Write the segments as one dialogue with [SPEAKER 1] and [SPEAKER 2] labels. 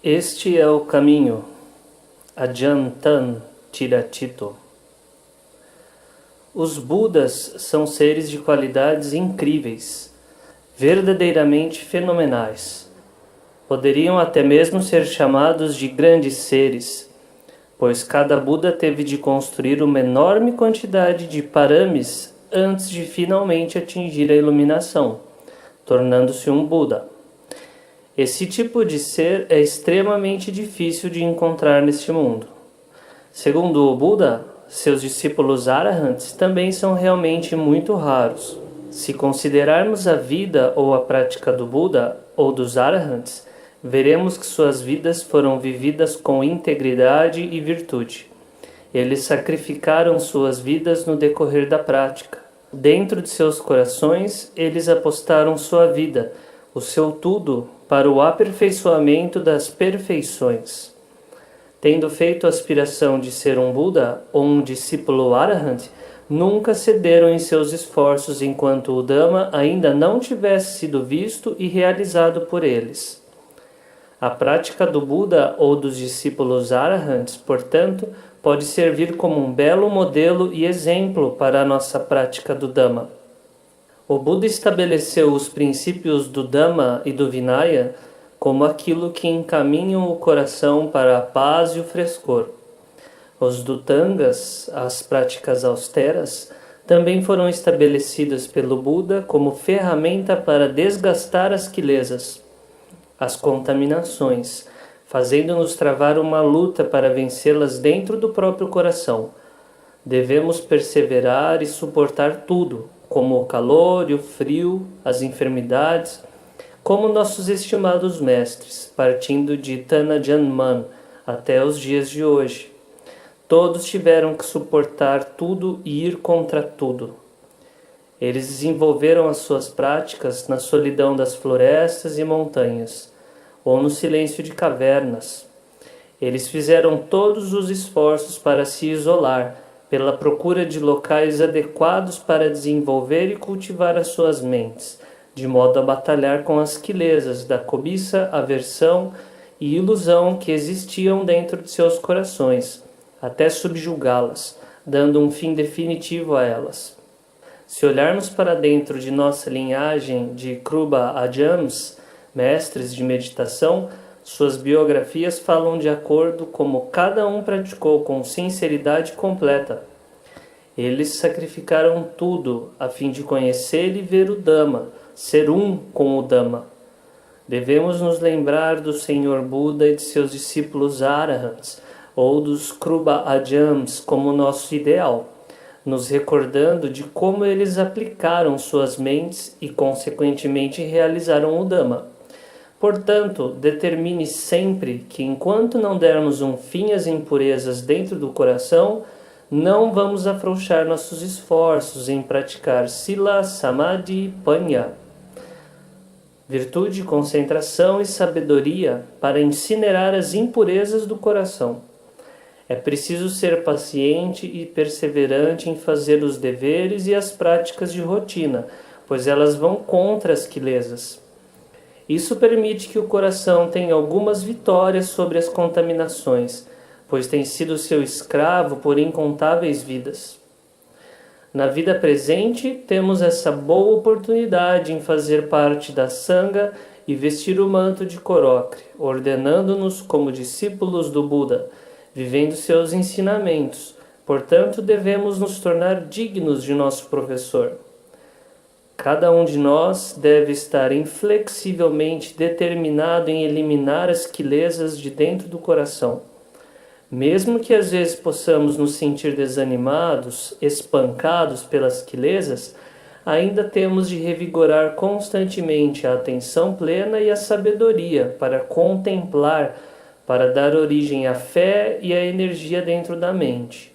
[SPEAKER 1] Este é o caminho, Ajahn Tiratito. Os Budas são seres de qualidades incríveis, verdadeiramente fenomenais. Poderiam até mesmo ser chamados de grandes seres, pois cada Buda teve de construir uma enorme quantidade de paramis antes de finalmente atingir a iluminação, tornando-se um Buda. Esse tipo de ser é extremamente difícil de encontrar neste mundo. Segundo o Buda, seus discípulos arahants também são realmente muito raros. Se considerarmos a vida ou a prática do Buda ou dos arahants, veremos que suas vidas foram vividas com integridade e virtude. Eles sacrificaram suas vidas no decorrer da prática. Dentro de seus corações, eles apostaram sua vida, o seu tudo, para o aperfeiçoamento das perfeições. Tendo feito a aspiração de ser um Buda ou um discípulo arahant, nunca cederam em seus esforços enquanto o Dhamma ainda não tivesse sido visto e realizado por eles. A prática do Buda ou dos discípulos arahants, portanto, pode servir como um belo modelo e exemplo para a nossa prática do Dhamma. O Buda estabeleceu os princípios do Dhamma e do Vinaya como aquilo que encaminham o coração para a paz e o frescor. Os Dhutangas, as práticas austeras, também foram estabelecidas pelo Buda como ferramenta para desgastar as quilesas, as contaminações, fazendo-nos travar uma luta para vencê-las dentro do próprio coração. Devemos perseverar e suportar tudo, como o calor e o frio, as enfermidades, como nossos estimados mestres, partindo de Tanajanman até os dias de hoje. Todos tiveram que suportar tudo e ir contra tudo. Eles desenvolveram as suas práticas na solidão das florestas e montanhas, ou no silêncio de cavernas. Eles fizeram todos os esforços para se isolar, pela procura de locais adequados para desenvolver e cultivar as suas mentes, de modo a batalhar com as quilesas da cobiça, aversão e ilusão que existiam dentro de seus corações, até subjugá-las, dando um fim definitivo a elas. Se olharmos para dentro de nossa linhagem de Kruba Ajahns, mestres de meditação, suas biografias falam de acordo como cada um praticou com sinceridade completa. Eles sacrificaram tudo a fim de conhecer e ver o Dhamma, ser um com o Dhamma. Devemos nos lembrar do Senhor Buda e de seus discípulos arahants, ou dos Kruba Ajahns como nosso ideal, nos recordando de como eles aplicaram suas mentes e consequentemente realizaram o Dhamma. Portanto, determine sempre que enquanto não dermos um fim às impurezas dentro do coração, não vamos afrouxar nossos esforços em praticar Sila, Samadhi e Panya, virtude, concentração e sabedoria para incinerar as impurezas do coração. É preciso ser paciente e perseverante em fazer os deveres e as práticas de rotina, pois elas vão contra as quilesas. Isso permite que o coração tenha algumas vitórias sobre as contaminações, pois tem sido seu escravo por incontáveis vidas. Na vida presente, temos essa boa oportunidade em fazer parte da Sangha e vestir o manto de Korokri, ordenando-nos como discípulos do Buda, vivendo seus ensinamentos. Portanto, devemos nos tornar dignos de nosso professor. Cada um de nós deve estar inflexivelmente determinado em eliminar as quilesas de dentro do coração. Mesmo que às vezes possamos nos sentir desanimados, espancados pelas quilesas, ainda temos de revigorar constantemente a atenção plena e a sabedoria para contemplar, para dar origem à fé e à energia dentro da mente.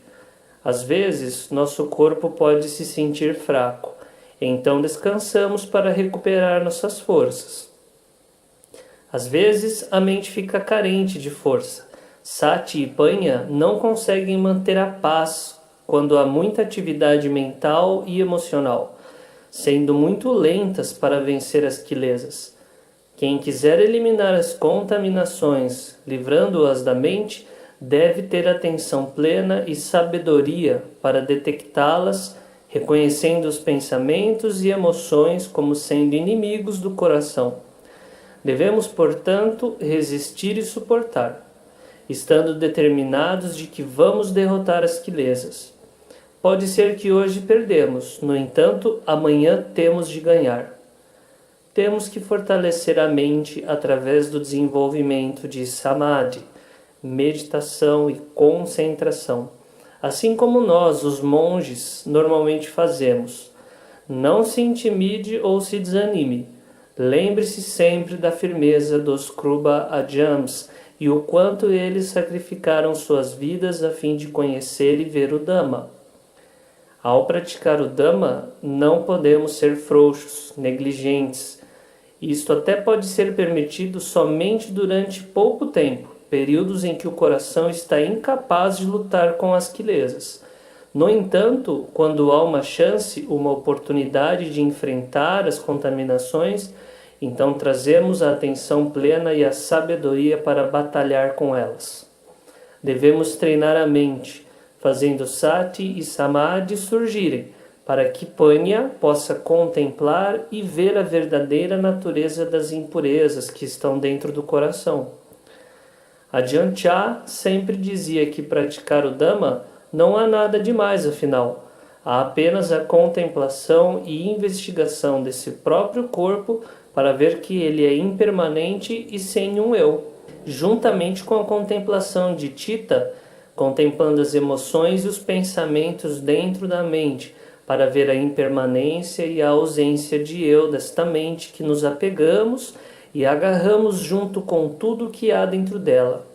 [SPEAKER 1] Às vezes, nosso corpo pode se sentir fraco. Então descansamos para recuperar nossas forças. Às vezes a mente fica carente de força. Sati e Panya não conseguem manter a paz quando há muita atividade mental e emocional, sendo muito lentas para vencer as quilesas. Quem quiser eliminar as contaminações, livrando-as da mente, deve ter atenção plena e sabedoria para detectá-las, reconhecendo os pensamentos e emoções como sendo inimigos do coração. Devemos, portanto, resistir e suportar, estando determinados de que vamos derrotar as quilesas. Pode ser que hoje perdemos, no entanto, amanhã temos de ganhar. Temos que fortalecer a mente através do desenvolvimento de samadhi, meditação e concentração, assim como nós, os monges, normalmente fazemos. Não se intimide ou se desanime. Lembre-se sempre da firmeza dos Kruba Ajams e o quanto eles sacrificaram suas vidas a fim de conhecer e ver o Dhamma. Ao praticar o Dhamma, não podemos ser frouxos, negligentes. Isto até pode ser permitido somente durante pouco tempo, períodos em que o coração está incapaz de lutar com as quilesas. No entanto, quando há uma chance, uma oportunidade de enfrentar as contaminações, então trazemos a atenção plena e a sabedoria para batalhar com elas. Devemos treinar a mente, fazendo sati e samadhi surgirem, para que Panya possa contemplar e ver a verdadeira natureza das impurezas que estão dentro do coração. Ajahn Chah sempre dizia que praticar o Dhamma não há nada demais, afinal. Há apenas a contemplação e investigação desse próprio corpo para ver que ele é impermanente e sem um eu, juntamente com a contemplação de Chitta, contemplando as emoções e os pensamentos dentro da mente, para ver a impermanência e a ausência de eu desta mente que nos apegamos e agarramos junto com tudo que há dentro dela.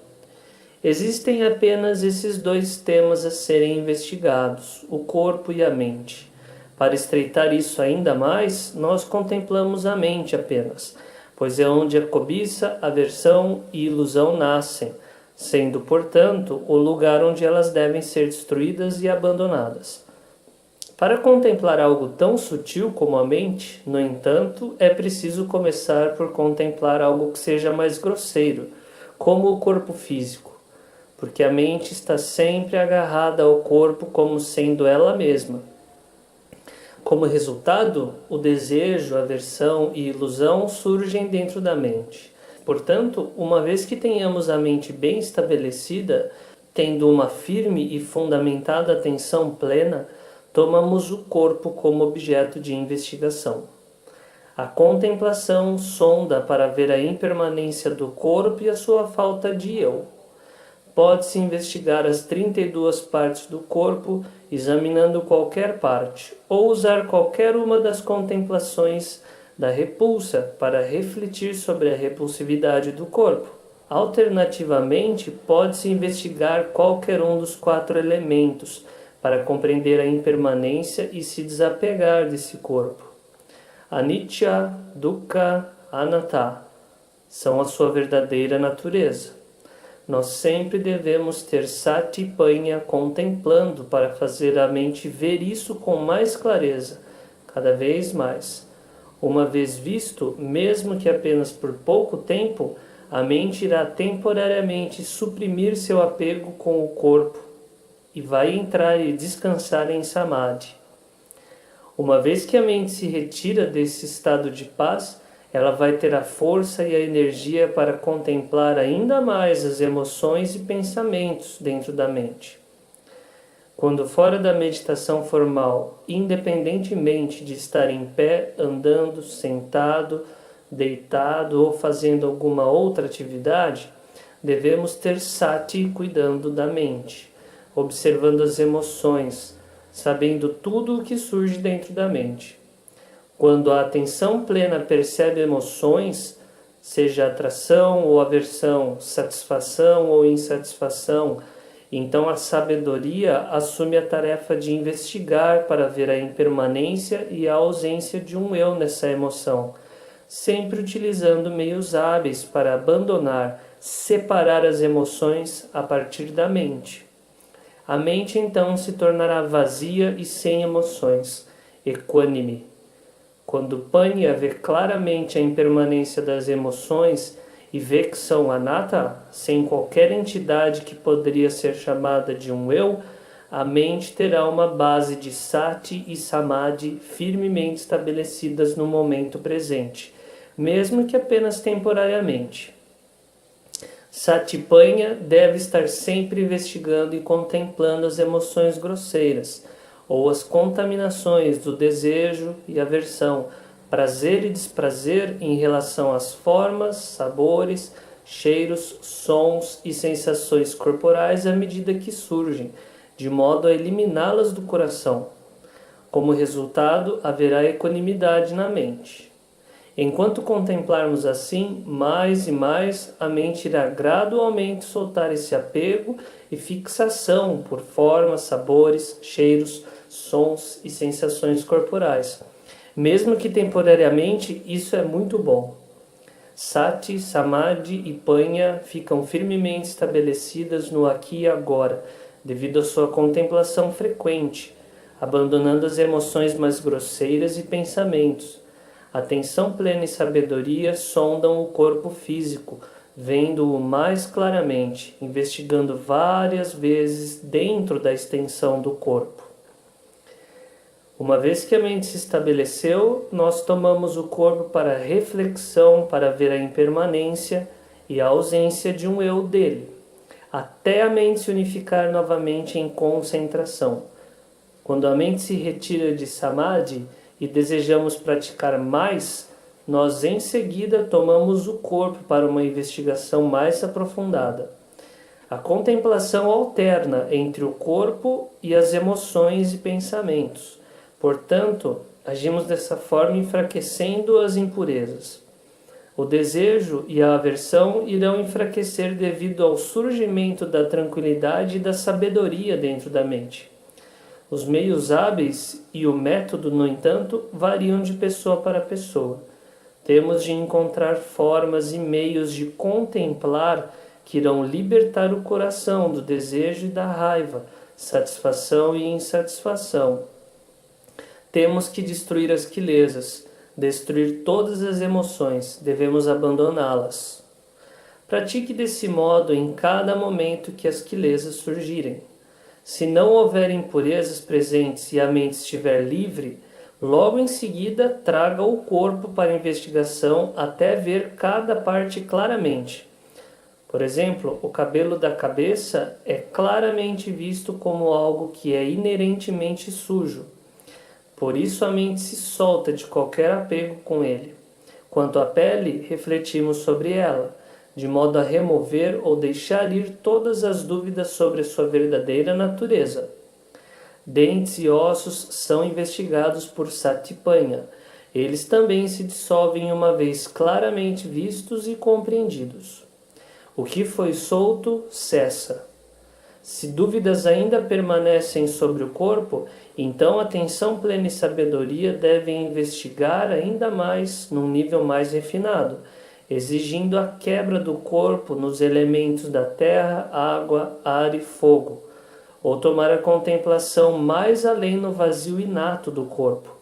[SPEAKER 1] Existem apenas esses dois temas a serem investigados, o corpo e a mente. Para estreitar isso ainda mais, nós contemplamos a mente apenas, pois é onde a cobiça, aversão e ilusão nascem, sendo, portanto, o lugar onde elas devem ser destruídas e abandonadas. Para contemplar algo tão sutil como a mente, no entanto, é preciso começar por contemplar algo que seja mais grosseiro, como o corpo físico, porque a mente está sempre agarrada ao corpo como sendo ela mesma. Como resultado, o desejo, a aversão e ilusão surgem dentro da mente. Portanto, uma vez que tenhamos a mente bem estabelecida, tendo uma firme e fundamentada atenção plena, tomamos o corpo como objeto de investigação. A contemplação sonda para ver a impermanência do corpo e a sua falta de eu. Pode-se investigar as 32 partes do corpo, examinando qualquer parte, ou usar qualquer uma das contemplações da repulsa para refletir sobre a repulsividade do corpo. Alternativamente, pode-se investigar qualquer um dos 4 elementos, para compreender a impermanência e se desapegar desse corpo. Anicca, Dukkha, Anatta são a sua verdadeira natureza. Nós sempre devemos ter sati panya contemplando para fazer a mente ver isso com mais clareza, cada vez mais. Uma vez visto, mesmo que apenas por pouco tempo, a mente irá temporariamente suprimir seu apego com o corpo e vai entrar e descansar em samadhi. Uma vez que a mente se retira desse estado de paz, ela vai ter a força e a energia para contemplar ainda mais as emoções e pensamentos dentro da mente. Quando fora da meditação formal, independentemente de estar em pé, andando, sentado, deitado ou fazendo alguma outra atividade, devemos ter sati cuidando da mente, observando as emoções, sabendo tudo o que surge dentro da mente. Quando a atenção plena percebe emoções, seja atração ou aversão, satisfação ou insatisfação, então a sabedoria assume a tarefa de investigar para ver a impermanência e a ausência de um eu nessa emoção, sempre utilizando meios hábeis para abandonar, separar as emoções a partir da mente. A mente então se tornará vazia e sem emoções, equânime. Quando Panya vê claramente a impermanência das emoções e vê que são anatta, sem qualquer entidade que poderia ser chamada de um eu, a mente terá uma base de sati e samadhi firmemente estabelecidas no momento presente, mesmo que apenas temporariamente. Satipanya deve estar sempre investigando e contemplando as emoções grosseiras, ou as contaminações do desejo e aversão, prazer e desprazer em relação às formas, sabores, cheiros, sons e sensações corporais à medida que surgem, de modo a eliminá-las do coração. Como resultado, haverá equanimidade na mente. Enquanto contemplarmos assim, mais e mais, a mente irá gradualmente soltar esse apego e fixação por formas, sabores, cheiros, sons e sensações corporais. Mesmo que temporariamente, isso é muito bom. Sati, Samadhi e Panya ficam firmemente estabelecidas no aqui e agora, devido à sua contemplação frequente, abandonando as emoções mais grosseiras e pensamentos. Atenção plena e sabedoria sondam o corpo físico, vendo-o mais claramente, investigando várias vezes dentro da extensão do corpo. Uma vez que a mente se estabeleceu, nós tomamos o corpo para reflexão, para ver a impermanência e a ausência de um eu dele, até a mente se unificar novamente em concentração. Quando a mente se retira de samadhi e desejamos praticar mais, nós em seguida tomamos o corpo para uma investigação mais aprofundada. A contemplação alterna entre o corpo e as emoções e pensamentos. Portanto, agimos dessa forma enfraquecendo as impurezas. O desejo e a aversão irão enfraquecer devido ao surgimento da tranquilidade e da sabedoria dentro da mente. Os meios hábeis e o método, no entanto, variam de pessoa para pessoa. Temos de encontrar formas e meios de contemplar que irão libertar o coração do desejo e da raiva, satisfação e insatisfação. Temos que destruir as quilesas, destruir todas as emoções, devemos abandoná-las. Pratique desse modo em cada momento que as quilesas surgirem. Se não houver impurezas presentes e a mente estiver livre, logo em seguida traga o corpo para investigação até ver cada parte claramente. Por exemplo, o cabelo da cabeça é claramente visto como algo que é inerentemente sujo. Por isso a mente se solta de qualquer apego com ele. Quanto à pele, refletimos sobre ela, de modo a remover ou deixar ir todas as dúvidas sobre a sua verdadeira natureza. Dentes e ossos são investigados por Satipanya. Eles também se dissolvem uma vez claramente vistos e compreendidos. O que foi solto, cessa. Se dúvidas ainda permanecem sobre o corpo, então atenção plena e sabedoria devem investigar ainda mais, num nível mais refinado, exigindo a quebra do corpo nos elementos da terra, água, ar e fogo, ou tomar a contemplação mais além no vazio inato do corpo.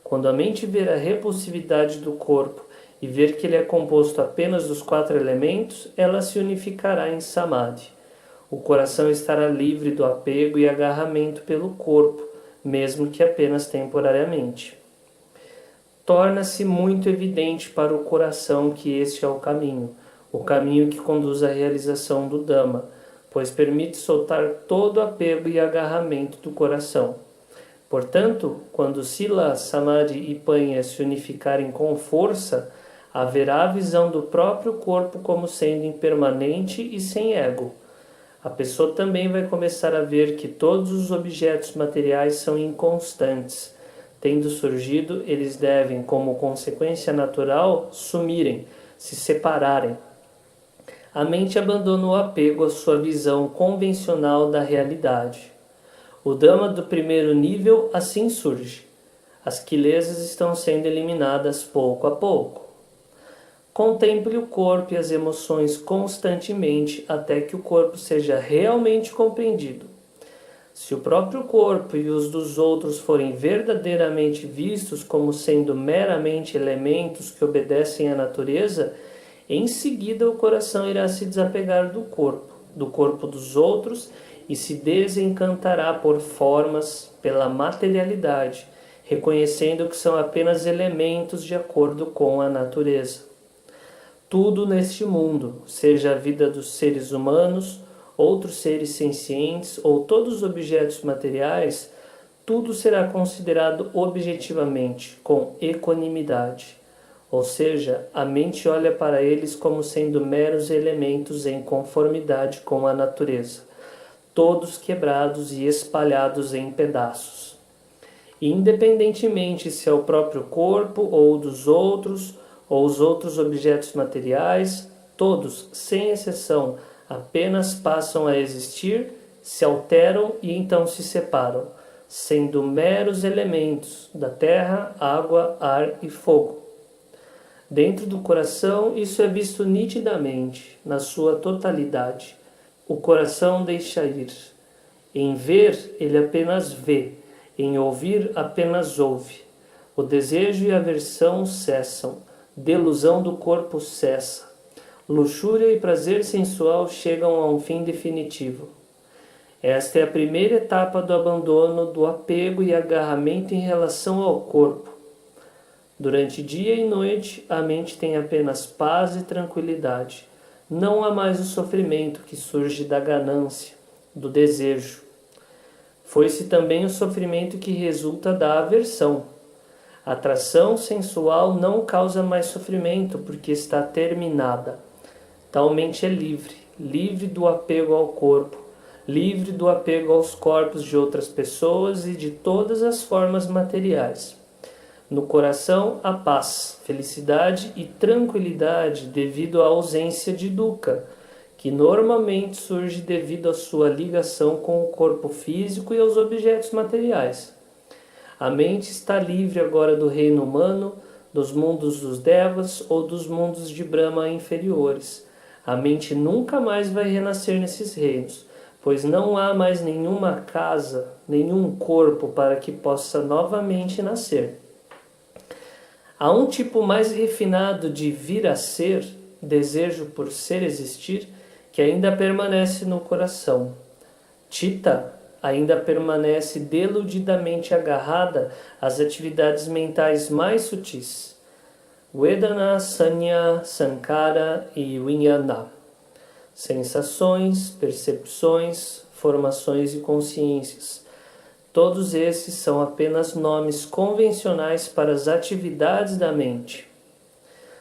[SPEAKER 1] Quando a mente ver a repulsividade do corpo e ver que ele é composto apenas dos 4 elementos, ela se unificará em samadhi. O coração estará livre do apego e agarramento pelo corpo, mesmo que apenas temporariamente. Torna-se muito evidente para o coração que este é o caminho que conduz à realização do Dhamma, pois permite soltar todo o apego e agarramento do coração. Portanto, quando Sila, Samadhi e Panya se unificarem com força, haverá a visão do próprio corpo como sendo impermanente e sem ego. A pessoa também vai começar a ver que todos os objetos materiais são inconstantes. Tendo surgido, eles devem, como consequência natural, sumirem, se separarem. A mente abandona o apego à sua visão convencional da realidade. O Dhamma do primeiro nível assim surge. As quilesas estão sendo eliminadas pouco a pouco. Contemple o corpo e as emoções constantemente até que o corpo seja realmente compreendido. Se o próprio corpo e os dos outros forem verdadeiramente vistos como sendo meramente elementos que obedecem à natureza, em seguida o coração irá se desapegar do corpo dos outros, e se desencantará por formas, pela materialidade, reconhecendo que são apenas elementos de acordo com a natureza. Tudo neste mundo, seja a vida dos seres humanos, outros seres sencientes ou todos os objetos materiais, tudo será considerado objetivamente, com equanimidade. Ou seja, a mente olha para eles como sendo meros elementos em conformidade com a natureza, todos quebrados e espalhados em pedaços. Independentemente se é o próprio corpo ou dos outros, ou os outros objetos materiais, todos, sem exceção, apenas passam a existir, se alteram e então se separam, sendo meros elementos da terra, água, ar e fogo. Dentro do coração, isso é visto nitidamente, na sua totalidade. O coração deixa ir. Em ver, ele apenas vê. Em ouvir, apenas ouve. O desejo e a aversão cessam. Delusão do corpo cessa. Luxúria e prazer sensual chegam a um fim definitivo. Esta é a primeira etapa do abandono do apego e agarramento em relação ao corpo. Durante dia e noite, a mente tem apenas paz e tranquilidade. Não há mais o sofrimento que surge da ganância, do desejo. Foi-se também o sofrimento que resulta da aversão. A atração sensual não causa mais sofrimento porque está terminada. Tal mente é livre, livre do apego ao corpo, livre do apego aos corpos de outras pessoas e de todas as formas materiais. No coração, há paz, felicidade e tranquilidade devido à ausência de dukkha, que normalmente surge devido à sua ligação com o corpo físico e aos objetos materiais. A mente está livre agora do reino humano, dos mundos dos devas ou dos mundos de Brahma inferiores. A mente nunca mais vai renascer nesses reinos, pois não há mais nenhuma casa, nenhum corpo para que possa novamente nascer. Há um tipo mais refinado de vir a ser, desejo por ser existir, que ainda permanece no coração. Chitta ainda permanece deludidamente agarrada às atividades mentais mais sutis. Vedana, Sanya, Sankara e Vijnana. Sensações, percepções, formações e consciências. Todos esses são apenas nomes convencionais para as atividades da mente.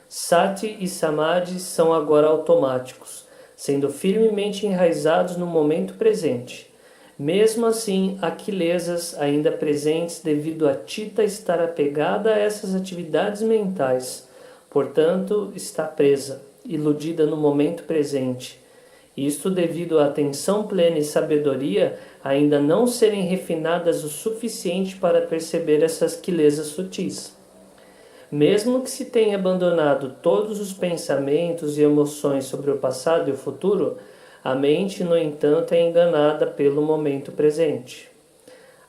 [SPEAKER 1] Sati e Samadhi são agora automáticos, sendo firmemente enraizados no momento presente. Mesmo assim, há quilesas ainda presentes devido a Chitta estar apegada a essas atividades mentais. Portanto, está presa, iludida no momento presente. Isto devido à atenção plena e sabedoria ainda não serem refinadas o suficiente para perceber essas quilesas sutis. Mesmo que se tenha abandonado todos os pensamentos e emoções sobre o passado e o futuro, a mente, no entanto, é enganada pelo momento presente.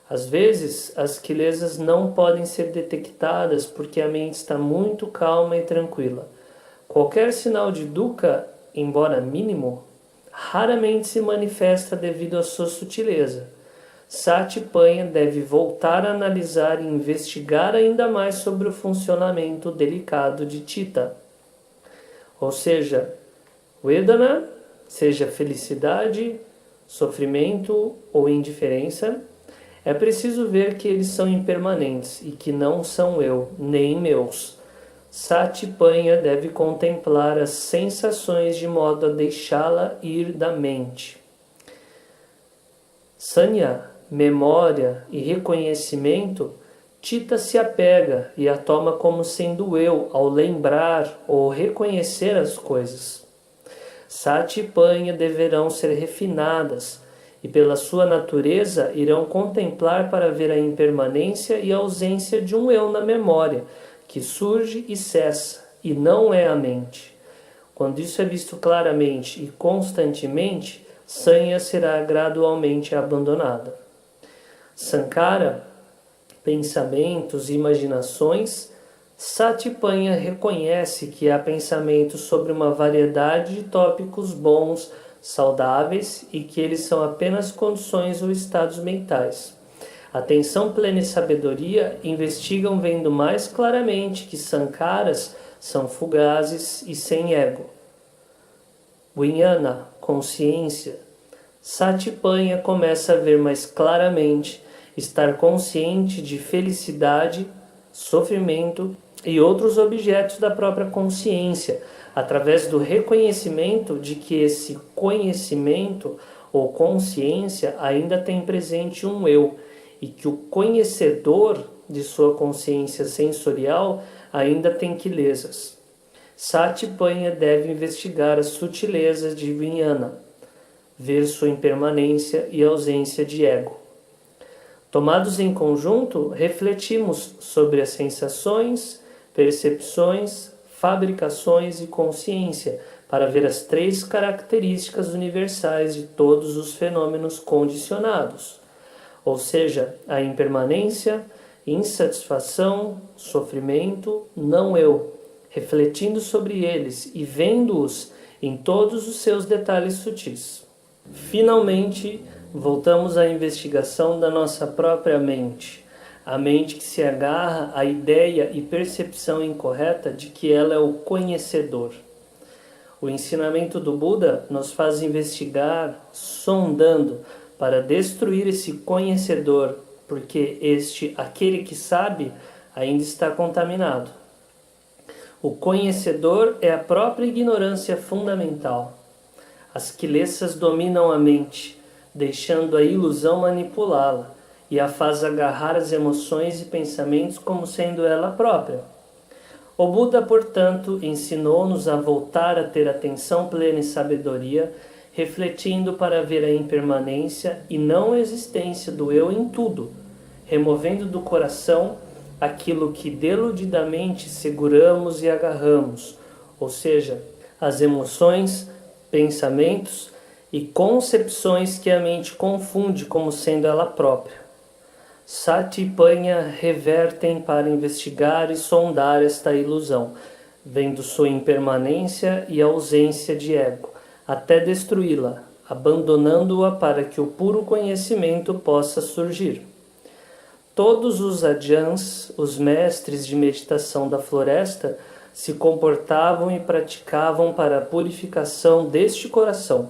[SPEAKER 1] Às vezes, as quilesas não podem ser detectadas porque a mente está muito calma e tranquila. Qualquer sinal de dukkha, embora mínimo, raramente se manifesta devido à sua sutileza. Satipanya deve voltar a analisar e investigar ainda mais sobre o funcionamento delicado de Chitta. Ou seja, Vedana, seja felicidade, sofrimento ou indiferença, é preciso ver que eles são impermanentes e que não são eu, nem meus. Satipanya deve contemplar as sensações de modo a deixá-la ir da mente. Sanya, memória e reconhecimento, Chitta se apega e a toma como sendo eu ao lembrar ou reconhecer as coisas. Satipanya deverão ser refinadas e pela sua natureza irão contemplar para ver a impermanência e a ausência de um eu na memória, que surge e cessa, e não é a mente. Quando isso é visto claramente e constantemente, Sanya será gradualmente abandonada. Sankara, pensamentos e imaginações. Satipanya reconhece que há pensamentos sobre uma variedade de tópicos bons, saudáveis e que eles são apenas condições ou estados mentais. Atenção plena e sabedoria investigam vendo mais claramente que sankaras são fugazes e sem ego. Vijnana, consciência. Satipanya começa a ver mais claramente, estar consciente de felicidade, sofrimento e outros objetos da própria consciência, através do reconhecimento de que esse conhecimento ou consciência ainda tem presente um eu, e que o conhecedor de sua consciência sensorial ainda tem quilezas. Satipanya deve investigar as sutilezas de Vijnana, ver sua impermanência e ausência de ego. Tomados em conjunto, refletimos sobre as sensações, percepções, fabricações e consciência, para ver as 3 características universais de todos os fenômenos condicionados, ou seja, a impermanência, insatisfação, sofrimento, não eu, refletindo sobre eles e vendo-os em todos os seus detalhes sutis. Finalmente, voltamos à investigação da nossa própria mente, a mente que se agarra à ideia e percepção incorreta de que ela é o conhecedor. O ensinamento do Buda nos faz investigar, sondando, para destruir esse conhecedor, porque aquele que sabe, ainda está contaminado. O conhecedor é a própria ignorância fundamental. As quilesas dominam a mente, deixando a ilusão manipulá-la, e a faz agarrar as emoções e pensamentos como sendo ela própria. O Buda, portanto, ensinou-nos a voltar a ter atenção plena e sabedoria, refletindo para ver a impermanência e não a existência do eu em tudo, removendo do coração aquilo que deludidamente seguramos e agarramos, ou seja, as emoções, pensamentos e concepções que a mente confunde como sendo ela própria. Satipanya revertem para investigar e sondar esta ilusão, vendo sua impermanência e ausência de ego, até destruí-la, abandonando-a para que o puro conhecimento possa surgir. Todos os adyans, os mestres de meditação da floresta, se comportavam e praticavam para a purificação deste coração.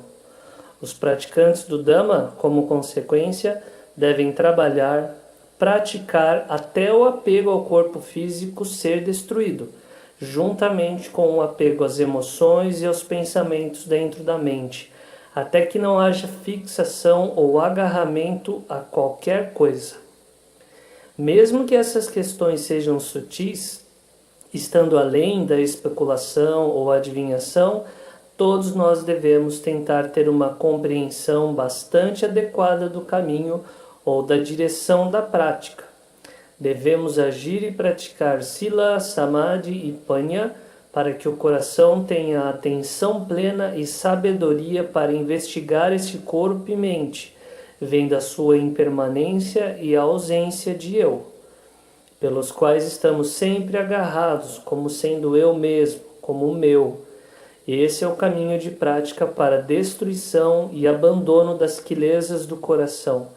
[SPEAKER 1] Os praticantes do Dhamma, como consequência, devem trabalhar, praticar até o apego ao corpo físico ser destruído, juntamente com o apego às emoções e aos pensamentos dentro da mente, até que não haja fixação ou agarramento a qualquer coisa. Mesmo que essas questões sejam sutis, estando além da especulação ou adivinhação, todos nós devemos tentar ter uma compreensão bastante adequada do caminho ou da direção da prática. Devemos agir e praticar Sila, Samadhi e Panya para que o coração tenha atenção plena e sabedoria para investigar este corpo e mente, vendo a sua impermanência e a ausência de eu, pelos quais estamos sempre agarrados como sendo eu mesmo, como o meu. Esse é o caminho de prática para a destruição e abandono das quilesas do coração.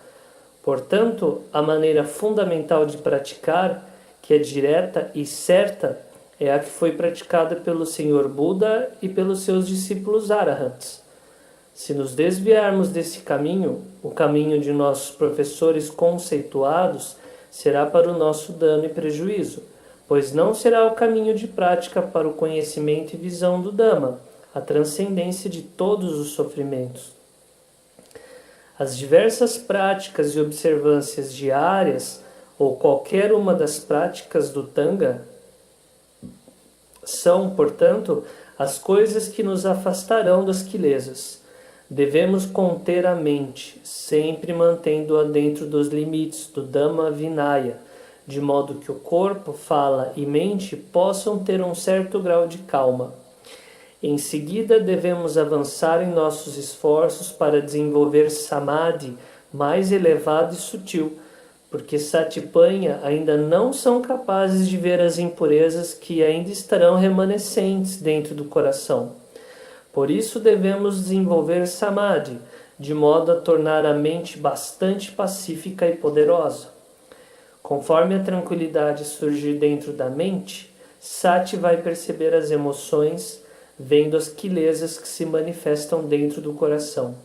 [SPEAKER 1] Portanto, a maneira fundamental de praticar, que é direta e certa, é a que foi praticada pelo Senhor Buda e pelos seus discípulos arahants. Se nos desviarmos desse caminho, o caminho de nossos professores conceituados, será para o nosso dano e prejuízo, pois não será o caminho de prática para o conhecimento e visão do Dhamma, a transcendência de todos os sofrimentos. As diversas práticas e observâncias diárias, ou qualquer uma das práticas do Tanga, são, portanto, as coisas que nos afastarão das quilesas. Devemos conter a mente, sempre mantendo-a dentro dos limites do Dhamma Vinaya, de modo que o corpo, fala e mente possam ter um certo grau de calma. Em seguida, devemos avançar em nossos esforços para desenvolver Samadhi mais elevado e sutil, porque Satipanya ainda não são capazes de ver as impurezas que ainda estarão remanescentes dentro do coração. Por isso devemos desenvolver Samadhi, de modo a tornar a mente bastante pacífica e poderosa. Conforme a tranquilidade surgir dentro da mente, Sati vai perceber as emoções, vendo as quilesas que se manifestam dentro do coração.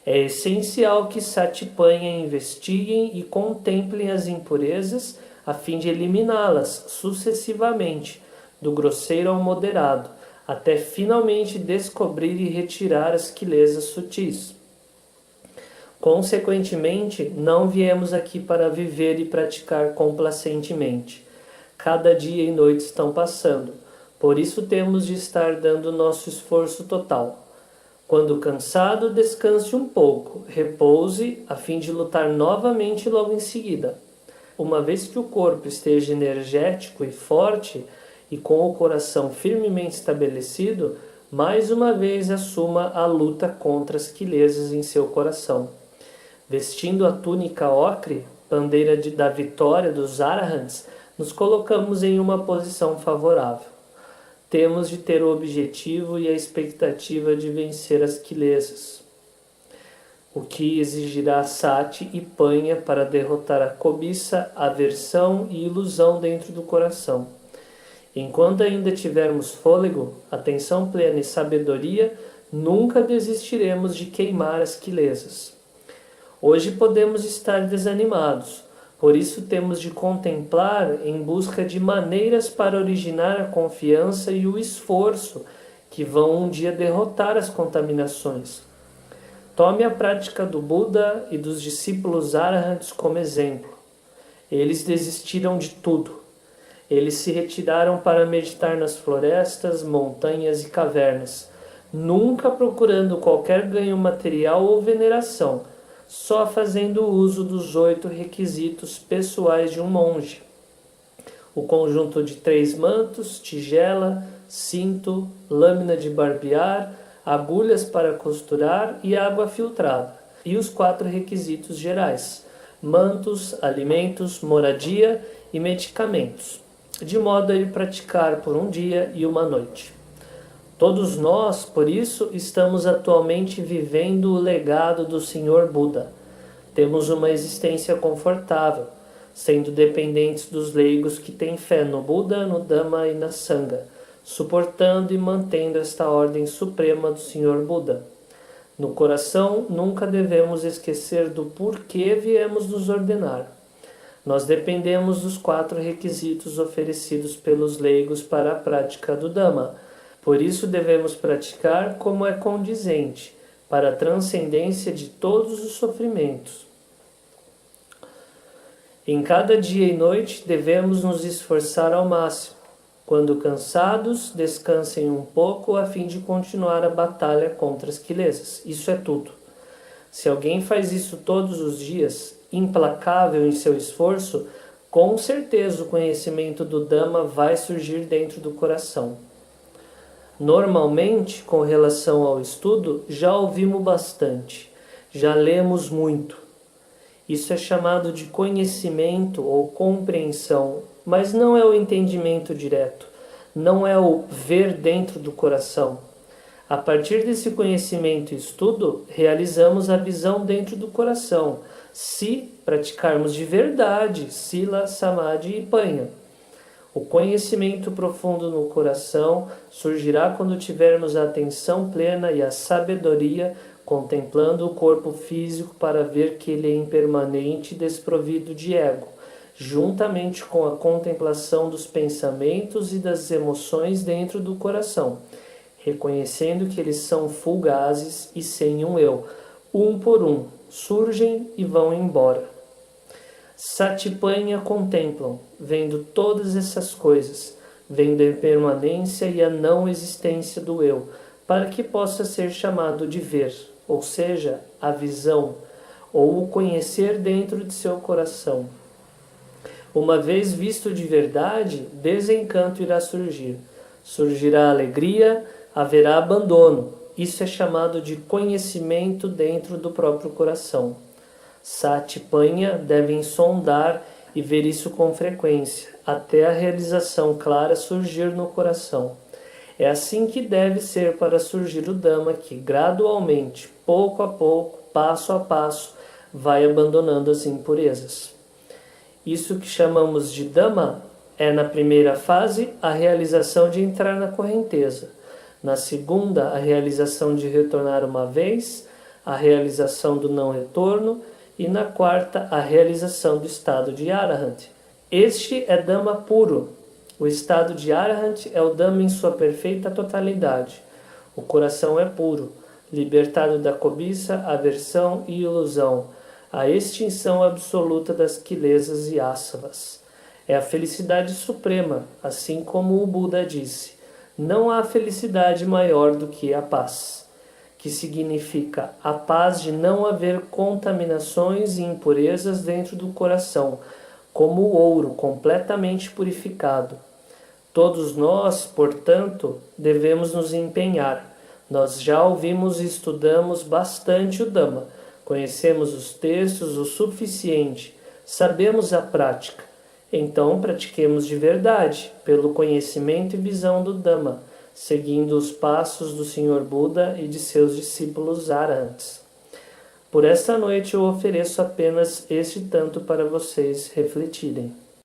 [SPEAKER 1] É essencial que Satipanya investiguem e contemplem as impurezas a fim de eliminá-las sucessivamente, do grosseiro ao moderado, até finalmente descobrir e retirar as quilesas sutis. Consequentemente, não viemos aqui para viver e praticar complacentemente. Cada dia e noite estão passando, por isso temos de estar dando nosso esforço total. Quando cansado, descanse um pouco, repouse, a fim de lutar novamente logo em seguida. Uma vez que o corpo esteja energético e forte, e com o coração firmemente estabelecido, mais uma vez assuma a luta contra as quilesas em seu coração. Vestindo a túnica ocre, bandeira da vitória dos Arahants, nos colocamos em uma posição favorável. Temos de ter o objetivo e a expectativa de vencer as quilesas, o que exigirá Sati e Panya para derrotar a cobiça, aversão e ilusão dentro do coração. Enquanto ainda tivermos fôlego, atenção plena e sabedoria, nunca desistiremos de queimar as quilesas. Hoje podemos estar desanimados, por isso temos de contemplar em busca de maneiras para originar a confiança e o esforço que vão um dia derrotar as contaminações. Tome a prática do Buda e dos discípulos Arahants como exemplo. Eles desistiram de tudo. Eles se retiraram para meditar nas florestas, montanhas e cavernas, nunca procurando qualquer ganho material ou veneração, só fazendo uso dos 8 requisitos pessoais de um monge. O conjunto de 3 mantos, tigela, cinto, lâmina de barbear, agulhas para costurar e água filtrada. E os 4 requisitos gerais: mantos, alimentos, moradia e medicamentos, de modo a ir praticar por um dia e uma noite. Todos nós, por isso, estamos atualmente vivendo o legado do Senhor Buda. Temos uma existência confortável, sendo dependentes dos leigos que têm fé no Buda, no Dhamma e na Sangha, suportando e mantendo esta ordem suprema do Senhor Buda. No coração, nunca devemos esquecer do porquê viemos nos ordenar. Nós dependemos dos 4 requisitos oferecidos pelos leigos para a prática do Dhamma. Por isso devemos praticar como é condizente, para a transcendência de todos os sofrimentos. Em cada dia e noite devemos nos esforçar ao máximo. Quando cansados, descansem um pouco a fim de continuar a batalha contra as quilesas. Isso é tudo. Se alguém faz isso todos os dias, implacável em seu esforço, com certeza o conhecimento do Dhamma vai surgir dentro do coração. Normalmente, com relação ao estudo, já ouvimos bastante, já lemos muito. Isso é chamado de conhecimento ou compreensão, mas não é o entendimento direto, não é o ver dentro do coração. A partir desse conhecimento e estudo, realizamos a visão dentro do coração, se praticarmos de verdade Sila, Samadhi e Panya. O conhecimento profundo no coração surgirá quando tivermos a atenção plena e a sabedoria contemplando o corpo físico para ver que ele é impermanente e desprovido de ego, juntamente com a contemplação dos pensamentos e das emoções dentro do coração, reconhecendo que eles são fugazes e sem um eu, um por um, surgem e vão embora. Satipanya contemplam, vendo todas essas coisas, vendo a impermanência e a não existência do eu, para que possa ser chamado de ver, ou seja, a visão, ou o conhecer dentro de seu coração. Uma vez visto de verdade, desencanto irá surgir. Surgirá alegria, haverá abandono. Isso é chamado de conhecimento dentro do próprio coração. Sati-panha devem sondar e ver isso com frequência, até a realização clara surgir no coração. É assim que deve ser para surgir o Dhamma, que gradualmente, pouco a pouco, passo a passo, vai abandonando as impurezas. Isso que chamamos de Dhamma é, na primeira fase, a realização de entrar na correnteza. Na segunda, a realização de retornar uma vez, a realização do não retorno, e na quarta, a realização do estado de Arahant. Este é Dhamma puro. O estado de Arahant é o Dhamma em sua perfeita totalidade. O coração é puro, libertado da cobiça, aversão e ilusão, a extinção absoluta das quilesas e asavas. É a felicidade suprema, assim como o Buda disse. Não há felicidade maior do que a paz, que significa a paz de não haver contaminações e impurezas dentro do coração, como o ouro completamente purificado. Todos nós, portanto, devemos nos empenhar. Nós já ouvimos e estudamos bastante o Dhamma, conhecemos os textos o suficiente, sabemos a prática. Então pratiquemos de verdade, pelo conhecimento e visão do Dhamma, seguindo os passos do Senhor Buda e de seus discípulos Arahants. Por esta noite eu ofereço apenas este tanto para vocês refletirem.